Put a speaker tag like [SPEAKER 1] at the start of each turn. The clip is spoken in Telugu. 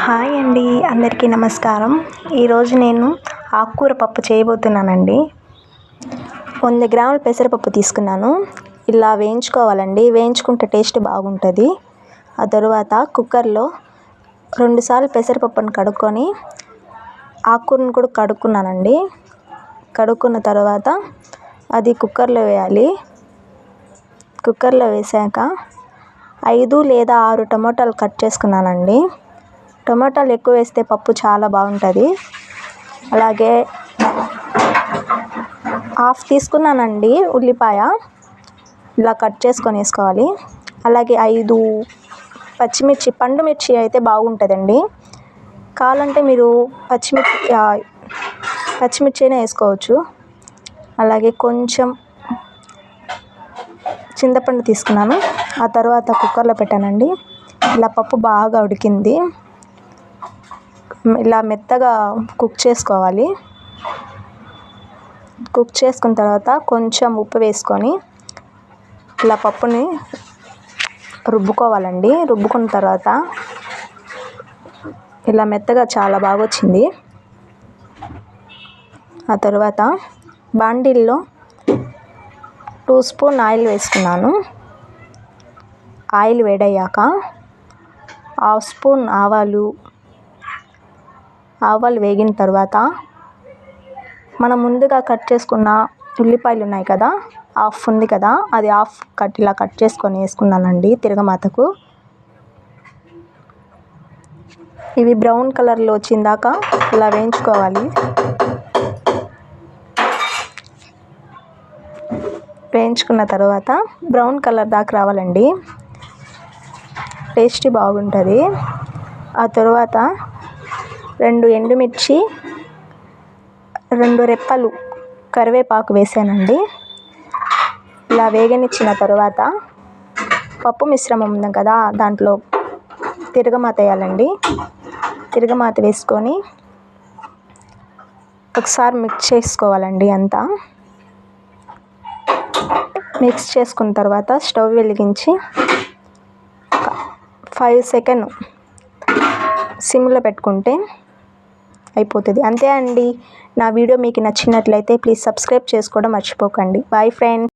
[SPEAKER 1] హాయ్ అండి, అందరికీ నమస్కారం. ఈరోజు నేను ఆకుకూర పప్పు చేయబోతున్నానండి. 100 గ్రాముల పెసరపప్పు తీసుకున్నాను. ఇలా వేయించుకోవాలండి, వేయించుకుంటే టేస్ట్ బాగుంటుంది. ఆ తరువాత కుక్కర్లో 2 సార్లు పెసరపప్పును కడుక్కొని ఆకుకూరను కూడా కడుక్కున్నానండి. కడుక్కున్న తర్వాత అది కుక్కర్లో వేయాలి. కుక్కర్లో వేసాక 5 లేదా 6 టమోటాలు కట్ చేసుకున్నానండి. టమాటాలు ఎక్కువ వేస్తే పప్పు చాలా బాగుంటుంది. అలాగే హాఫ్ తీసుకున్నానండి ఉల్లిపాయ, ఇలా కట్ చేసుకొని వేసుకోవాలి. అలాగే 5 పచ్చిమిర్చి, పండు మిర్చి అయితే బాగుంటుందండి. కావాలంటే మీరు పచ్చిమిర్చి అయినా వేసుకోవచ్చు. అలాగే కొంచెం చింతపండు తీసుకున్నాను. ఆ తర్వాత కుక్కర్లో పెట్టానండి. ఇలా పప్పు బాగా ఉడికింది. ఇలా మెత్తగా కుక్ చేసుకోవాలి. కుక్ చేసుకున్న తర్వాత కొంచెం ఉప్పు వేసుకొని ఇలా పప్పుని రుబ్బుకోవాలండి. రుబ్బుకున్న తర్వాత ఇలా మెత్తగా చాలా బాగా వచ్చింది. ఆ తర్వాత బాండిల్లో 2 స్పూన్ ఆయిల్ వేసుకున్నాను. ఆయిల్ వేడయ్యాక 1/2 స్పూన్ ఆవాలు వేగిన తర్వాత మనం ముందుగా కట్ చేసుకున్న ఉల్లిపాయలు ఉన్నాయి కదా, హాఫ్ ఉంది కదా, అది హాఫ్ ఇలా కట్ చేసుకొని వేసుకున్నానండి తిరగమాతకు. ఇవి బ్రౌన్ కలర్లో వచ్చిందాక ఇలా వేయించుకోవాలి. వేయించుకున్న తర్వాత బ్రౌన్ కలర్ దాకా రావాలండి, టేస్ట్ బాగుంటుంది. ఆ తర్వాత 2 ఎండుమిర్చి, 2 రెప్పలు కరివేపాకు వేసానండి. ఇలా వేగనిచ్చిన తర్వాత పప్పు మిశ్రమం ఉంది కదా, దాంట్లో తిరగమాత వేయాలండి. తిరగమాత వేసుకొని ఒకసారి మిక్స్ చేసుకోవాలండి. అంతా మిక్స్ చేసుకున్న తర్వాత స్టవ్ వెలిగించి 5 సెకండ్ సిమ్లో పెట్టుకుంటే అయిపోతుంది. అంతే అండి. నా వీడియో మీకు నచ్చినట్లయితే ప్లీజ్ సబ్స్క్రైబ్ చేసుకోవడం మర్చిపోకండి. Bye friends.